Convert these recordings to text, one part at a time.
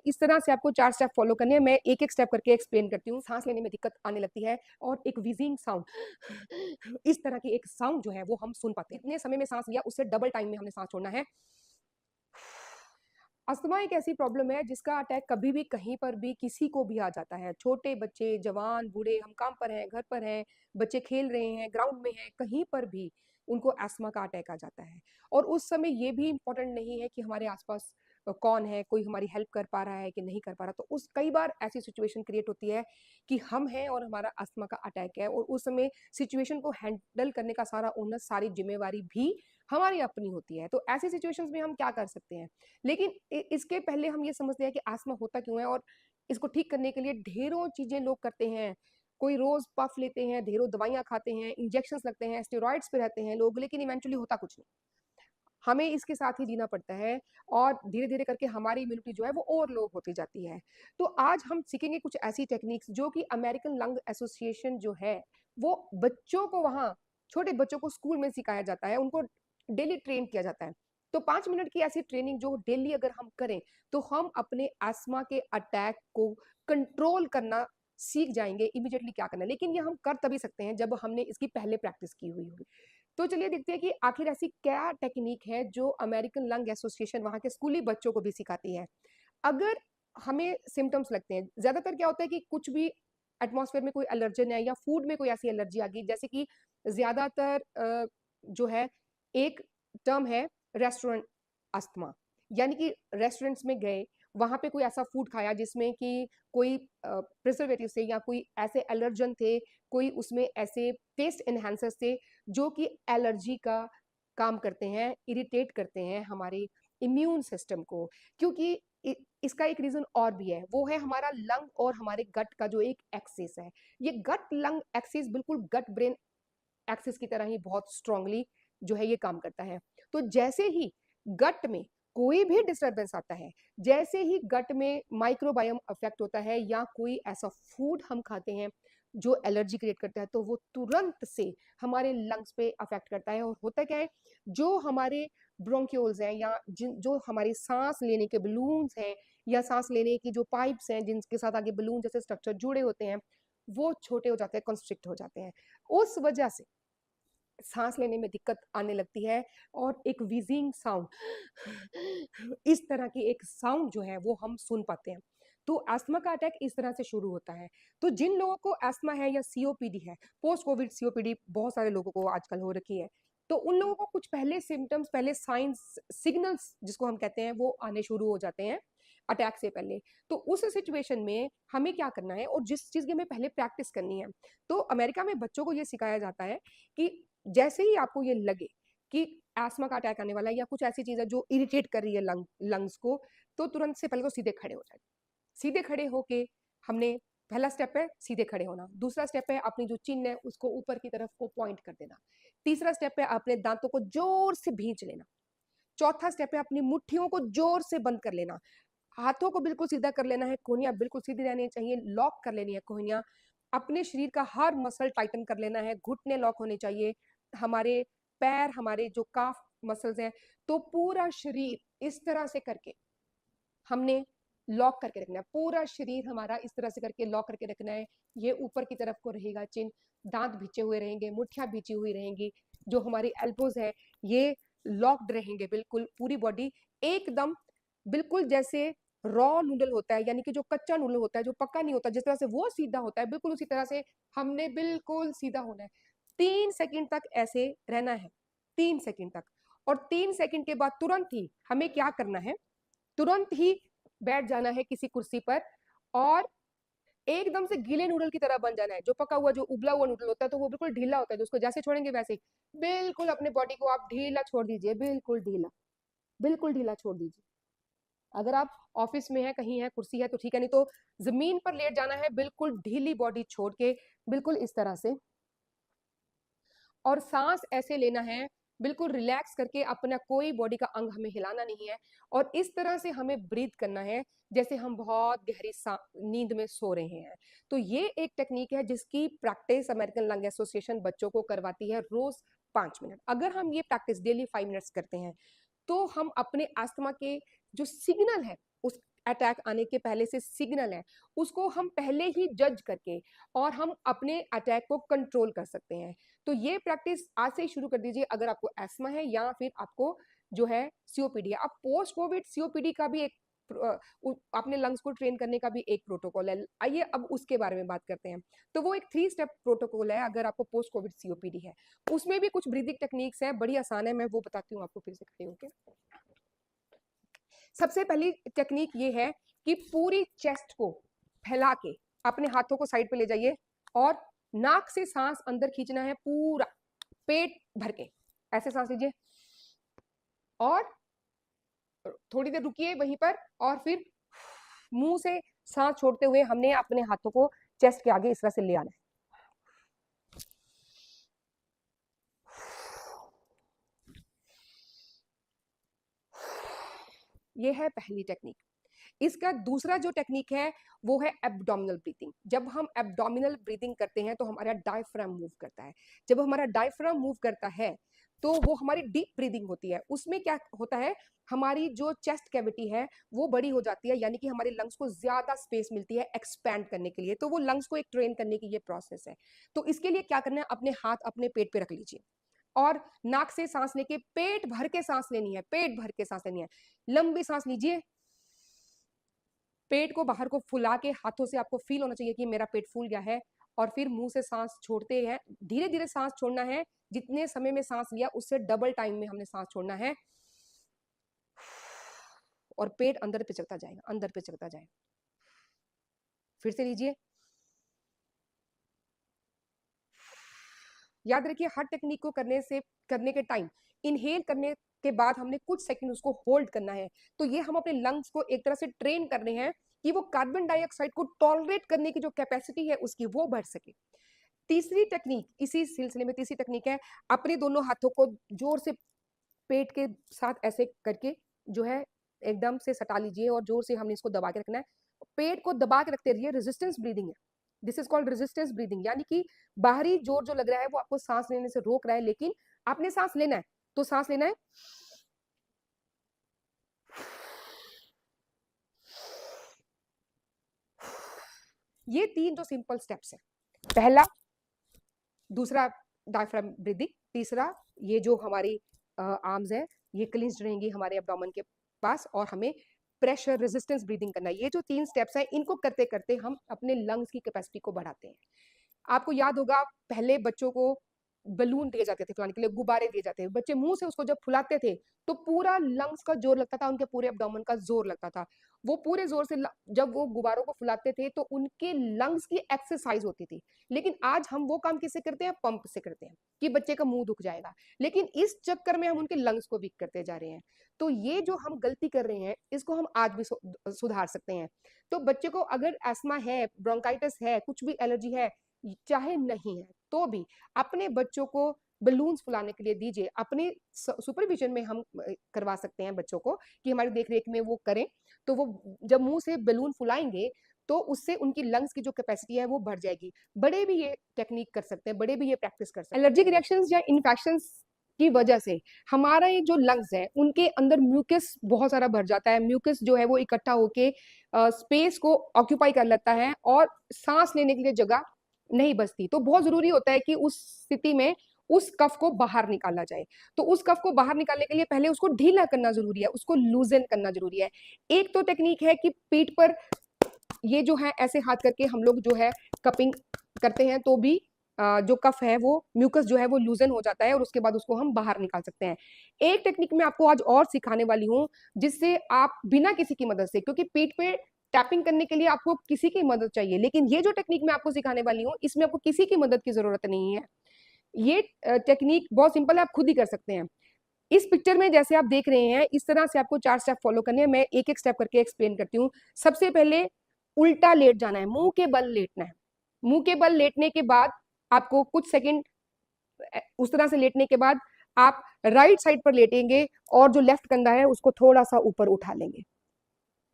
इस तरह से आपको 4 स्टेप फॉलो करने हैं। मैं एक-एक स्टेप करके एक्सप्लेन करती हूँ। सांस लेने में दिक्कत आने लगती है और एक व्हीज़िंग साउंड इस तरह की एक साउंड जो है वो हम सुन पाते हैं। जितने समय में सांस लिया उससे डबल टाइम में हमने सांस छोड़ना है। अस्थमा एक ऐसी प्रॉब्लम है जिसका अटैक कभी भी कहीं पर भी किसी को भी आ जाता है। छोटे बच्चे, जवान, बूढ़े, हम काम पर हैं, घर पर हैं, बच्चे खेल रहे हैं, ग्राउंड में हैं, कहीं पर भी उनको अस्थमा का अटैक आ जाता है। और उस समय ये भी इम्पोर्टेंट नहीं है कि हमारे आस-पास कौन है, कोई हमारी हेल्प कर पा रहा है कि नहीं कर पा रहा। तो उस कई बार ऐसी सिचुएशन क्रिएट होती है कि हम हैं और हमारा अस्थमा का अटैक है और उस समय सिचुएशन को हैंडल करने का सारा ओनर, सारी ज़िम्मेवारी भी हमारी अपनी होती है। तो ऐसी सिचुएशंस में हम क्या कर सकते हैं? लेकिन इसके पहले हम ये समझते हैं कि अस्थमा होता क्यों है और इसको ठीक करने के लिए ढेरों चीज़ें लोग करते हैं। कोई रोज़ पफ लेते हैं, ढेरों दवाइयाँ खाते हैं, इंजेक्शंस लगते हैं, स्टेरॉइड्स पे रहते हैं लोग, लेकिन इवेंचुअली होता कुछ नहीं। हमें इसके साथ ही जीना पड़ता है और धीरे-धीरे करके हमारी इम्यूनिटी जो है वो और लो होती जाती है। तो आज हम सीखेंगे कुछ ऐसी टेक्निक्स जो कि अमेरिकन लंग एसोसिएशन जो है, वो बच्चों को वहाँ छोटे बच्चों को स्कूल में सिखाया जाता है, उनको डेली ट्रेन किया जाता है। तो 5 मिनट की ऐसी ट्रेनिंग जो डेली अगर हम करें, तो हम अपने अस्थमा के अटैक को कंट्रोल करना सीख जाएँगे, इमीडिएटली क्या करना है। लेकिन ये हम कर तभी सकते हैं जब हमने इसकी पहले प्रैक्टिस की हुई होगी। तो चलिए देखते हैं कि आखिर ऐसी क्या टेक्निक है जो अमेरिकन लंग एसोसिएशन वहाँ के स्कूली बच्चों को भी सिखाती है। अगर हमें सिम्पटम्स लगते हैं, ज़्यादातर क्या होता है कि कुछ भी एटमॉस्फेयर में कोई एलर्जन है या फूड में कोई ऐसी एलर्जी आ गई जैसे कि ज़्यादातर जो है एक टर्म है रेस्टोरेंट अस्थमा। यानी कि रेस्टोरेंट्स में गए, वहाँ पे कोई ऐसा फूड खाया जिसमें कि कोई प्रिजर्वेटिव थे या कोई ऐसे एलर्जन थे, कोई उसमें ऐसे टेस्ट एनहांसर्स थे जो कि एलर्जी का काम करते हैं, इरिटेट करते हैं हमारे इम्यून सिस्टम को। क्योंकि इसका एक रीज़न और भी है, वो है हमारा लंग और हमारे गट का जो एक एक्सिस है। ये गट लंग एक्सिस बिल्कुल गट ब्रेन एक्सिस की तरह ही बहुत स्ट्रांगली जो है ये काम करता है। तो जैसे ही गट में कोई भी डिस्टरबेंस आता है, जैसे ही गट में माइक्रोबायोम अफेक्ट होता है या कोई ऐसा फूड हम खाते हैं जो एलर्जी क्रिएट करता है, तो वो तुरंत से हमारे लंग्स पे अफेक्ट करता है और होता क्या है, जो हमारे ब्रोंक्यूल्स हैं या जो हमारी सांस लेने के बलून्स हैं या सांस लेने की जो पाइप्स हैं जिनके साथ आगे बलून जैसे स्ट्रक्चर जुड़े होते हैं, वो छोटे हो जाते हैं, कंस्ट्रिक्ट हो जाते हैं। उस वजह से सांस लेने में दिक्कत आने लगती है और एक व्हीजिंग साउंड इस तरह की एक साउंड जो है वो हम सुन पाते हैं। तो अस्थमा का अटैक इस तरह से शुरू होता है। तो जिन लोगों को अस्थमा है या सीओपीडी है, पोस्ट कोविड सीओपीडी बहुत सारे लोगों को आजकल हो रखी है। तो उन लोगों को कुछ पहले सिम्पटम्स, पहले साइंस, सिग्नल्स जिसको हम कहते हैं वो आने शुरू हो जाते हैं अटैक से पहले। तो उस सिचुएशन में हमें क्या करना है और जिस चीज़ की हमें पहले प्रैक्टिस करनी है। तो अमेरिका में बच्चों को ये सिखाया जाता है कि जैसे ही आपको ये लगे कि अस्थमा का अटैक आने वाला है या कुछ ऐसी चीज़ है जो इरिटेट कर रही है लंग्स को, तो तुरंत से पहले तो सीधे खड़े हो जाए। सीधे खड़े होके हमने पहला स्टेप है सीधे खड़े होना। दूसरा स्टेप है अपनी जो चिन है उसको ऊपर की तरफ को पॉइंट कर देना। तीसरा स्टेप है अपने दाँतों को ज़ोर से भींच लेना। चौथा स्टेप है अपनी मुट्ठियों को ज़ोर से बंद कर लेना। हाथों को बिल्कुल सीधा कर लेना है, कोहनियाँ बिल्कुल सीधी रहनी चाहिए, लॉक कर लेनी है कोहनियाँ। अपने शरीर का हर मसल टाइटन कर लेना है, घुटने लॉक होने चाहिए, हमारे पैर, हमारे जो काफ मसल्स हैं, तो पूरा शरीर इस तरह से करके हमने लॉक करके रखना है। पूरा शरीर हमारा इस तरह से करके लॉक करके रखना है। ये ऊपर की तरफ को रहेगा चिन, दाँत भींचे हुए रहेंगे, मुठ्ठियाँ भींची हुई रहेंगी, जो हमारी एल्बोज़ है, ये लॉक्ड रहेंगे बिल्कुल, पूरी बॉडी एकदम बिल्कुल जैसे रॉ नूडल होता है, यानी कि जो कच्चा नूडल होता है, जो पक्का नहीं होता, जिस तरह से वो सीधा होता है, बिल्कुल उसी तरह से हमने बिल्कुल सीधा होना है। 3 सेकंड तक ऐसे रहना है, 3 सेकंड तक। और 3 सेकंड के बाद तुरंत ही हमें क्या करना है, तुरंत ही बैठ जाना है किसी कुर्सी पर और एकदम से गीले नूडल की तरह बन जाना है। जो पका हुआ, जो उबला हुआ नूडल होता है, तो वो बिल्कुल ढीला होता है, तो उसको जैसे छोड़ेंगे वैसे ही। बिल्कुल अपने बॉडी को आप ढीला छोड़ दीजिए, बिल्कुल ढीला छोड़ दीजिए। अगर आप ऑफिस में है, कहीं है, कुर्सी है तो ठीक है, नहीं तो जमीन पर लेट जाना है बिल्कुल ढीली बॉडी छोड़ के, बिल्कुल इस तरह से। और सांस ऐसे लेना है बिल्कुल रिलैक्स करके, अपना कोई बॉडी का अंग हमें हिलाना नहीं है और इस तरह से हमें ब्रीथ करना है जैसे हम बहुत गहरी नींद में सो रहे हैं। तो ये एक टेक्निक है जिसकी प्रैक्टिस अमेरिकन लंग एसोसिएशन बच्चों को करवाती है रोज 5 मिनट। अगर हम ये प्रैक्टिस डेली 5 मिनट्स करते हैं तो हम अपने अस्थमा के जो सिग्नल है उस अटैक आने के पहले से सिग्नल है, उसको हम पहले ही जज करके और हम अपने अटैक को कंट्रोल कर सकते हैं। तो ये प्रैक्टिस आज से ही शुरू कर दीजिए अगर आपको एस्मा है या फिर आपको जो है सीओपीडी है। अब पोस्ट कोविड सीओपीडी का भी एक अपने लंग्स को ट्रेन करने का भी एक प्रोटोकॉल है। आइए अब उसके बारे में बात करते हैं। तो वो एक 3 स्टेप प्रोटोकॉल है अगर आपको पोस्ट कोविड सीओपीडी है। उसमें भी कुछ ब्रीदिंग टेक्निक्स है, बड़ी आसान है, मैं वो बताती हूँ आपको फिर से खड़े होके। सबसे पहली टेक्निक ये है कि पूरी चेस्ट को फैला के अपने हाथों को साइड पे ले जाइए और नाक से सांस अंदर खींचना है, पूरा पेट भर के ऐसे सांस लीजिए और थोड़ी देर रुकिए वहीं पर और फिर मुंह से सांस छोड़ते हुए हमने अपने हाथों को चेस्ट के आगे इस तरह से ले आना है। ये है पहली टेक्निक। इसका दूसरा जो टेक्निक है वो है एब्डोमिनल ब्रीथिंग। जब हम एब्डोमिनल ब्रीथिंग करते हैं तो हमारा डायफ्राम मूव करता है। जब हमारा डायफ्राम मूव करता है तो वो हमारी डीप ब्रीदिंग होती है। उसमें क्या होता है, हमारी जो चेस्ट कैविटी है वो बड़ी हो जाती है, यानी कि हमारे लंग्स को ज्यादा स्पेस मिलती है एक्सपैंड करने के लिए। तो वो लंग्स को एक ट्रेन करने की ये प्रोसेस है। तो इसके लिए क्या करना है, अपने हाथ अपने पेट पे रख लीजिए और नाक से सांस लेके पेट भर के सांस लेनी है, पेट भर के सांस लेनी है। लंबी सांस लीजिए, पेट को बाहर को फुला के हाथों से आपको फील होना चाहिए कि मेरा पेट फूल गया है। और फिर मुंह से सांस छोड़ते हैं, धीरे धीरे सांस छोड़ना है। जितने समय में सांस लिया उससे डबल टाइम में हमने सांस छोड़ना है और पेट अंदर पे चलता जाएगा, अंदर पे चलता जाएगा। फिर से लीजिए। याद रखिए हर टेक्निक को करने के टाइम इनहेल करने के बाद हमने कुछ सेकंड उसको होल्ड करना है। तो ये हम अपने लंग्स को एक तरह से ट्रेन कर रहे हैं कि वो कार्बन डाइऑक्साइड को टॉलरेट करने की जो कैपेसिटी है उसकी वो बढ़ सके। तीसरी टेक्निक इसी सिलसिले में तीसरी टेक्निक है, अपने दोनों हाथों को जोर से पेट के साथ ऐसे करके जो है एकदम से सटा लीजिए और जोर से हमने इसको दबा के रखना है। पेट को दबा के रखते रहिए, रेजिस्टेंस ब्रीदिंग है। This is called resistance breathing, यानी कि बाहरी जोर जो लग रहा है वो आपको सांस लेने से रोक रहा है, लेकिन आपने सांस लेना है। तो सांस लेना है, ये 3 जो सिंपल स्टेप्स है। पहला, दूसरा डायफ्राम ब्रीदिंग, तीसरा ये जो हमारी आर्म्स है ये क्लिंच रहेंगी हमारे एब्डोमेन के पास और हमें प्रेशर रेजिस्टेंस ब्रीदिंग करना है। ये जो 3 स्टेप्स हैं इनको करते करते हम अपने लंग्स की कैपेसिटी को बढ़ाते हैं। आपको याद होगा पहले बच्चों को बलून दिए जाते थे फुलाने के लिए, गुब्बारे दिए जाते थे। बच्चे मुंह से उसको जब फुलाते थे तो पूरा लंग्स का जोर लगता था, उनके पूरे एब्डोमेन का जोर लगता था। वो पूरे जोर से जब वो गुब्बारों को फुलाते थे तो उनके लंग्स की एक्सरसाइज होती थी। लेकिन आज हम वो काम किससे करते हैं, पंप से करते हैं कि बच्चे का मुंह दुख जाएगा। लेकिन इस चक्कर में हम उनके लंग्स को वीक करते जा रहे हैं। तो ये जो हम गलती कर रहे हैं इसको हम आज भी सुधार सकते हैं। तो बच्चे को अगर एस्मा है, ब्रोंकाइटिस है, कुछ भी एलर्जी है, चाहे नहीं है तो भी अपने बच्चों को बलून्स फुलाने के लिए दीजिए। अपने सुपरविजन में हम करवा सकते हैं बच्चों को कि हमारी देखरेख में वो करें। तो वो जब मुंह से बलून फुलाएंगे तो उससे उनकी लंग्स की जो कैपेसिटी है वो बढ़ जाएगी। बड़े भी ये टेक्निक कर सकते हैं, बड़े भी ये प्रैक्टिस कर सकते हैं। एलर्जिक रिएक्शंस या इन्फेक्शंस की वजह से हमारा ये जो लंग्स है उनके अंदर म्यूकस बहुत सारा भर जाता है। म्यूकस जो है वो इकट्ठा होके स्पेस को ऑक्यूपाई कर लेता है और सांस लेने के लिए जगह नहीं बचती। तो बहुत जरूरी होता है कि उस स्थिति में उस कफ को बाहर निकाला जाए। तो उस कफ को बाहर निकालने के लिए पहले उसको ढीला करना जरूरी है, उसको लूजन करना जरूरी है। एक तो टेक्निक है कि पीठ पर ये जो है ऐसे हाथ करके हम लोग जो है कपिंग करते हैं तो भी जो कफ है वो म्यूकस जो है वो लूजन हो जाता है और उसके बाद उसको हम बाहर निकाल सकते हैं। एक टेक्निक मैं आपको आज और सिखाने वाली हूँ जिससे आप बिना किसी की मदद से, क्योंकि पीठ पे टैपिंग करने के लिए आपको किसी की मदद चाहिए, लेकिन ये जो टेक्निक मैं आपको सिखाने वाली हूँ इसमें आपको किसी की मदद की जरूरत नहीं है। ये टेक्निक बहुत सिंपल है, आप खुद ही कर सकते हैं। इस पिक्चर में जैसे आप देख रहे हैं इस तरह से आपको 4 स्टेप फॉलो करने हैं। मैं एक एक स्टेप करके एक्सप्लेन करती हूँ। सबसे पहले उल्टा लेट जाना है, मुंह के बल लेटना है। मुंह के बल लेटने के बाद आपको कुछ सेकंड उस तरह से लेटने के बाद आप राइट साइड पर लेटेंगे और जो लेफ्ट कंधा है उसको थोड़ा सा ऊपर उठा लेंगे।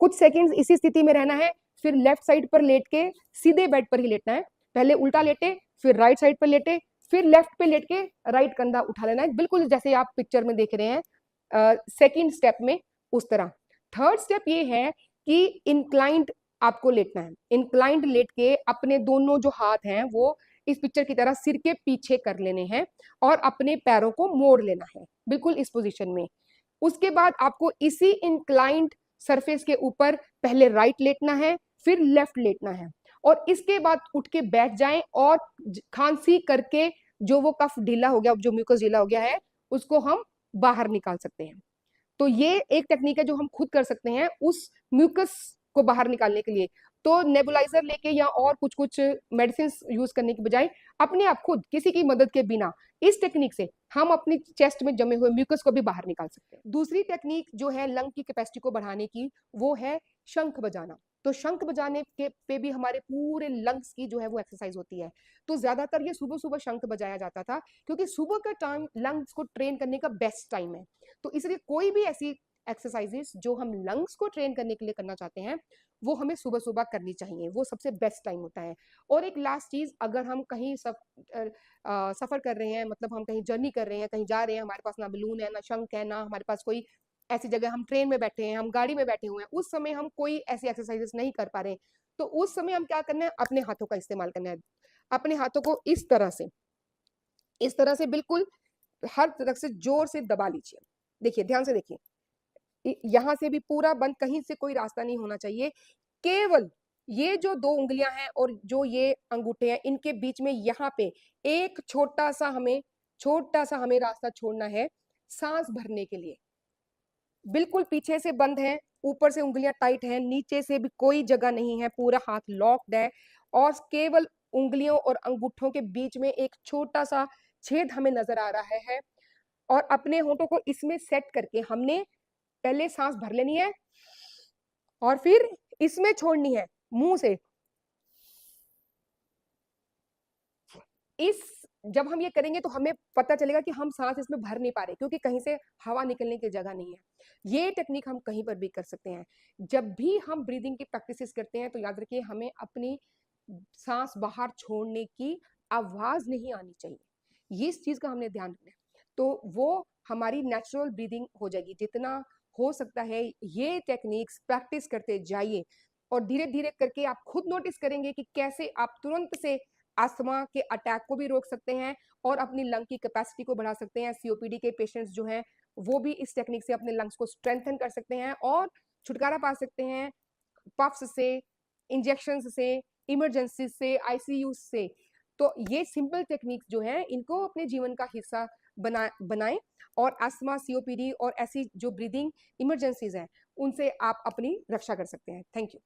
कुछ सेकंड्स इसी स्थिति में रहना है, फिर लेफ्ट साइड पर लेट के सीधे बेड पर ही लेटना है। पहले उल्टा लेटे, फिर राइट साइड पर लेटे, फिर लेफ्ट पे लेट के राइट कंधा उठा लेना है, बिल्कुल जैसे आप पिक्चर में देख रहे हैं सेकंड स्टेप में उस तरह। थर्ड स्टेप ये है कि इंक्लाइंड आपको लेटना है। इंक्लाइंड लेट के अपने दोनों जो हाथ हैं वो इस पिक्चर की तरह सिर के पीछे कर लेने हैं और अपने पैरों को मोड़ लेना है, बिल्कुल इस पोजीशन में। उसके बाद आपको इसी इंक्लाइंड सरफेस के ऊपर पहले राइट लेटना है, फिर लेफ्ट लेटना है, और इसके बाद उठ के बैठ जाएं और खांसी करके जो वो कफ ढीला हो गया, जो म्यूकस ढीला हो गया है, उसको हम बाहर निकाल सकते हैं। तो ये एक टेक्निक है जो हम खुद कर सकते हैं उस म्यूकस को बाहर निकालने के लिए। तो नेबुलाइजर लेके या और कुछ कुछ मेडिसिन यूज करने की बजाय अपने आप खुद किसी की मदद के बिना इस टेक्निक से हम अपनी चेस्ट में जमे हुए म्यूकस को भी बाहर निकाल सकते हैं। दूसरी टेक्निक जो है लंग की कैपेसिटी को बढ़ाने की, वो है शंख बजाना। तो शंख बजाने के पे भी हमारे पूरे लंग्स की जो है वो एक्सरसाइज होती है। तो ज्यादातर ये सुबह सुबह शंख बजाया जाता था, क्योंकि सुबह का टाइम लंग्स को ट्रेन करने का बेस्ट टाइम है। तो इसलिए कोई भी ऐसी एक्सरसाइजेस जो हम लंग्स को ट्रेन करने के लिए करना चाहते हैं, वो हमें सुबह सुबह करनी चाहिए, वो सबसे बेस्ट टाइम होता है। और एक लास्ट चीज, अगर हम कहीं सफर कर रहे हैं, मतलब हम कहीं जर्नी कर रहे हैं, कहीं जा रहे हैं, हमारे पास ना बलून है, ना शंख है, ना हमारे पास कोई ऐसी जगह, हम ट्रेन में बैठे हैं, हम गाड़ी में बैठे हुए हैं, उस समय हम कोई ऐसी एक्सरसाइजेस नहीं कर पा रहे, तो उस समय हम क्या करना है, अपने हाथों का इस्तेमाल करना है। अपने हाथों को इस तरह से बिल्कुल हर तरफ से जोर से दबा लीजिए। देखिए, ध्यान से देखिए, यहां से भी पूरा बंद, कहीं से कोई रास्ता नहीं होना चाहिए। केवल ये जो दो उंगलियां हैं और जो ये अंगूठे हैं, इनके बीच में यहाँ पे एक छोटा सा हमें रास्ता छोड़ना है सांस भरने के लिए। बिल्कुल पीछे से बंद है, ऊपर से उंगलियां टाइट हैं, नीचे से भी कोई जगह नहीं है, पूरा हाथ लॉक्ड है, और केवल उंगलियों और अंगूठों के बीच में एक छोटा सा छेद हमें नजर आ रहा है। और अपने होठों को इसमें सेट करके हमने पहले सांस भर लेनी है और फिर इसमें छोड़नी है मुंह से। इस जब हम ये करेंगे तो हमें पता चलेगा कि हम सांस इसमें भर नहीं पा रहे, क्योंकि कहीं से हवा निकलने की जगह नहीं है। ये टेक्निक हम कहीं पर भी कर सकते हैं। जब भी हम ब्रीदिंग की प्रैक्टिस करते हैं तो याद रखिए, हमें अपनी सांस बाहर छोड़ने की आवाज नहीं आनी चाहिए, ये इस चीज का हमने ध्यान रखना है। तो वो हमारी नेचुरल ब्रीदिंग हो जाएगी। जितना हो सकता है ये टेक्निक्स प्रैक्टिस करते जाइए, और धीरे धीरे करके आप खुद नोटिस करेंगे कि कैसे आप तुरंत से अस्थमा के अटैक को भी रोक सकते हैं और अपनी लंग की कैपेसिटी को बढ़ा सकते हैं। सीओपीडी के पेशेंट्स जो हैं वो भी इस टेक्निक से अपने लंग्स को स्ट्रेंथन कर सकते हैं और छुटकारा पा सकते हैं पफ्स से, इंजेक्शन से, इमरजेंसी से, आईसीयू से। तो ये सिंपल टेक्निक्स जो हैं, इनको अपने जीवन का हिस्सा बनाएं, और अस्थमा, सीओपीडी और ऐसी जो ब्रीदिंग इमरजेंसीज हैं, उनसे आप अपनी रक्षा कर सकते हैं। Thank you.